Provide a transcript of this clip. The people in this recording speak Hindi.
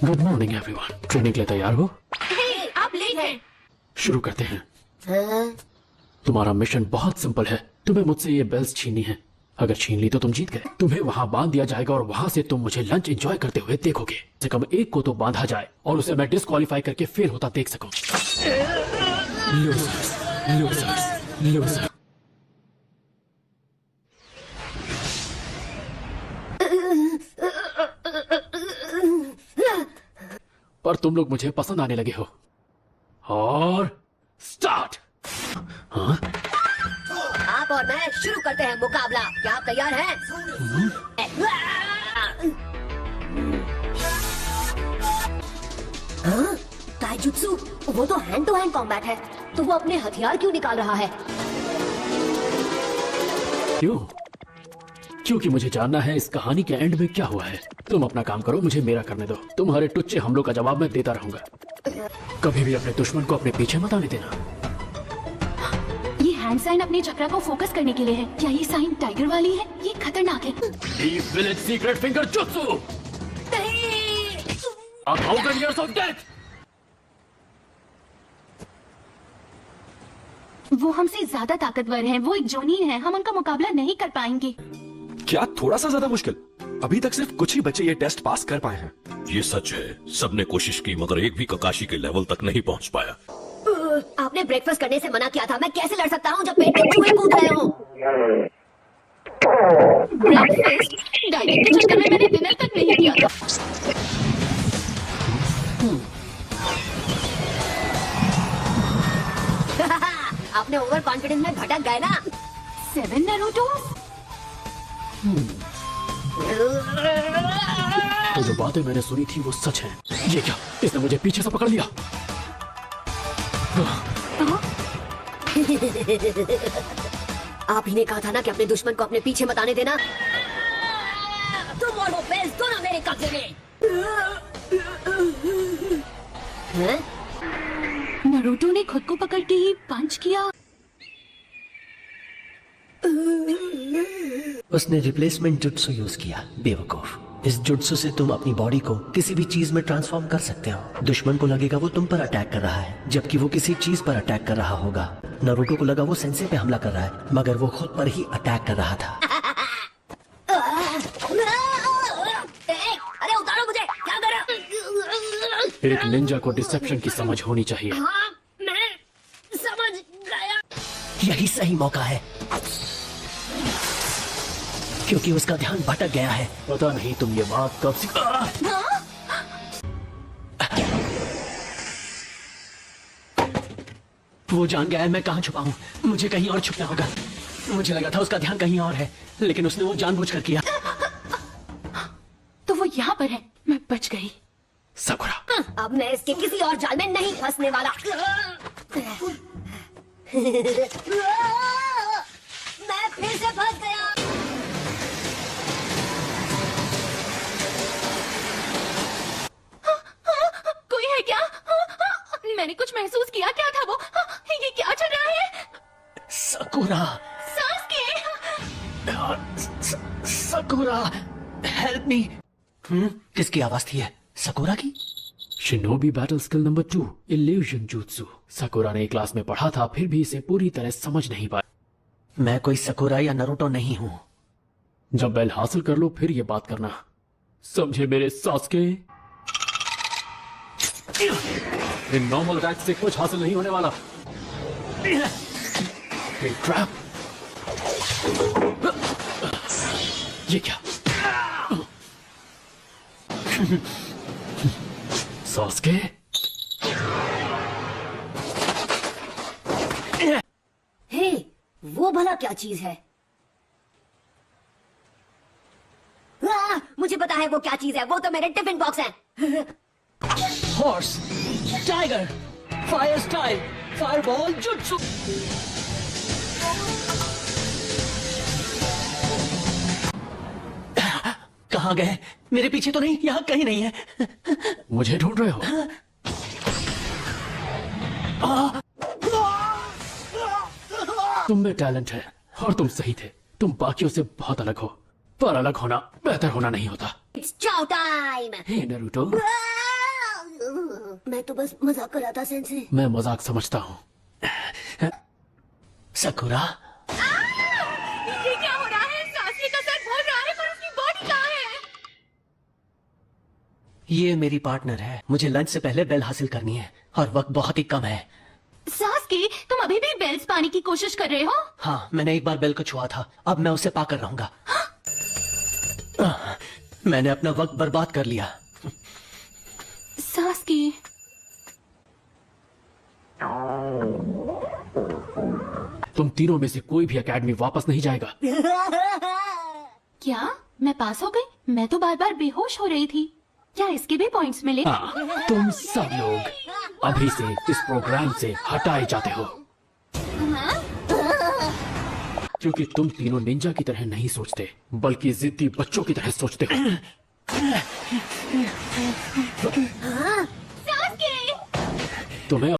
Good morning everyone. ट्रेनिंग के लिए तैयार हो? आप लेट हैं। शुरू करते हैं। तुम्हारा मिशन बहुत सिंपल है। तुम्हें मुझसे ये बेल्स छीननी है। अगर छीन ली तो तुम जीत गए। तुम्हें वहां बांध दिया जाएगा और वहां से तुम मुझे लंच एंजॉय करते हुए देखोगे। से कम एक को तो बांधा जाए और उसे मैं डिस्क्वालीफाई करके फेल होता देख सकूं। Losers, losers, losers. पर तुम लोग मुझे पसंद आने लगे हो। और स्टार्ट। हाँ? आप और मैं शुरू करते हैं मुकाबला। क्या आप तैयार हैं? हाँ? ताइजुत्सु, वो तो हैंड टू हैंड कॉम्बैट है, तो वो अपने हथियार क्यों निकाल रहा है? क्यों? क्योंकि मुझे जानना है इस कहानी के एंड में क्या हुआ है। तुम अपना काम करो, मुझे मेरा करने दो। तुम्हारे टुच्चे हमलों का जवाब मैं देता रहूंगा। कभी भी अपने दुश्मन को अपने पीछे मत आने देना। ये हैंड साइन अपने चक्रा को फोकस करने के लिए है। क्या ये साइन टाइगर वाली है? ये खतरनाक है। Deep village secret finger jutsu. नहीं। 1,000 years of death. वो हमसे ज्यादा ताकतवर हैं। वो एक जोनीन है। हम उनका मुकाबला नहीं कर पाएंगे। क्या थोड़ा सा ज्यादा मुश्किल? अभी तक सिर्फ कुछ ही बच्चे ये टेस्ट पास कर पाए हैं। ये सच है, सबने कोशिश की मगर एक भी ककाशी के लेवल तक नहीं पहुंच पाया। आपने ब्रेकफास्ट करने से मना किया था। मैं कैसे लड़ सकता हूँ जब पेट में चूहे कूद रहे हो? ब्रेकफास्ट? डाइटिंग के चक्कर में मैंने डिनर तक नहीं किया था। आपने ओवर कॉन्फिडेंस में भटक गए ना। 7 नारुतोस? तो जो बातें मैंने सुनी थी वो सच है। ये क्या? इसने मुझे पीछे से पकड़ लिया। आप ही ने कहा था ना कि अपने दुश्मन को अपने पीछे मत आने देना। तुम और वो बेल्स दोनों मेरे कब्जे में। हैं? नारुतो ने खुद को पकड़ के ही पंच किया। उसने रिप्लेसमेंट जुट्सु यूज किया। बेवकूफ। इस जुट्सु से तुम अपनी बॉडी को किसी भी चीज में ट्रांसफॉर्म कर सकते हो। दुश्मन को लगेगा वो तुम पर अटैक कर रहा है, जबकि वो किसी चीज पर अटैक कर रहा होगा। नारुतो को लगा वो सेंसे पे हमला कर रहा है, मगर वो खुद पर ही अटैक कर रहा था। अरे उतारो मुझे। क्या कर रहे हो? एक निंजा को डिसेप्शन की समझ होनी चाहिए। हाँ, मैं समझ गया। यही सही मौका है, क्योंकि उसका ध्यान भटक गया है। पता नहीं तुम ये बात कब सीख। वो जान गया है मैं कहाँ छुपा हूँ। मुझे कहीं और छुपना होगा। मुझे लगा था उसका ध्यान कहीं और है, लेकिन उसने वो जानबूझकर किया। तो वो यहाँ पर है। मैं बच गई। साकुरा, अब मैं इसके किसी और जाल में नहीं फंसने वाला। मैं फिर से फंस गया। कोई है क्या? मैंने कुछ महसूस किया। क्या था वो? ये क्या चल रहा है? साकुरा, साकुरा, हेल्प मी। किसकी आवाज थी? साकुरा की? Shinobi battle skill number 2, illusion jutsu. साकुरा ने क्लास में पढ़ा था, फिर भी इसे पूरी तरह समझ नहीं पाया। मैं कोई साकुरा या नारुतो नहीं हूँ। जब बेल हासिल कर लो फिर ये बात करना, समझे मेरे सासुके? इन नॉर्मल अटैक से कुछ हासिल नहीं होने वाला। ट्रैप। ये क्या? सासुके? हे, वो भला क्या चीज है? मुझे पता है वो क्या चीज है। वो तो मेरे टिफिन बॉक्स हैं। Horse, tiger, fire style, fireball jutsu. कहाँ गए? मेरे पीछे तो नहीं, यहाँ कहीं नहीं है। मुझे ढूंढ रहे हो? तुम में टैलेंट है और तुम सही थे। तुम बाकियों से बहुत अलग हो, पर अलग होना बेहतर होना नहीं होता। इट्स चाओ टाइम। हे नारुतो, मैं तो बस मजाक कर रहा था सेंसे। मैं मजाक समझता हूँ। सकुरा, ये क्या हो रहा है? सासवी का सर भर रहा है पर उसकी बॉडी कहाँ है? ये मेरी पार्टनर है। मुझे लंच से पहले बेल हासिल करनी है और वक्त बहुत ही कम है। सासकी, तुम अभी भी बेल्स पाने की कोशिश कर रहे हो? हाँ, मैंने एक बार बेल को छुआ था, अब मैं उसे पाकर रहूंगा। मैंने अपना वक्त बर्बाद कर लिया। सासकी, तुम तीनों में से कोई भी एकेडमी वापस नहीं जाएगा। क्या मैं पास हो गई? मैं तो बार बार बेहोश हो रही थी। क्या इसके भी पॉइंट्स मिले? हाँ, तुम सब लोग अभी से इस प्रोग्राम से हटाए जाते हो। क्योंकि तुम तीनों निंजा की तरह नहीं सोचते, बल्कि जिद्दी बच्चों की तरह सोचते हो। सासकी! तुम्हें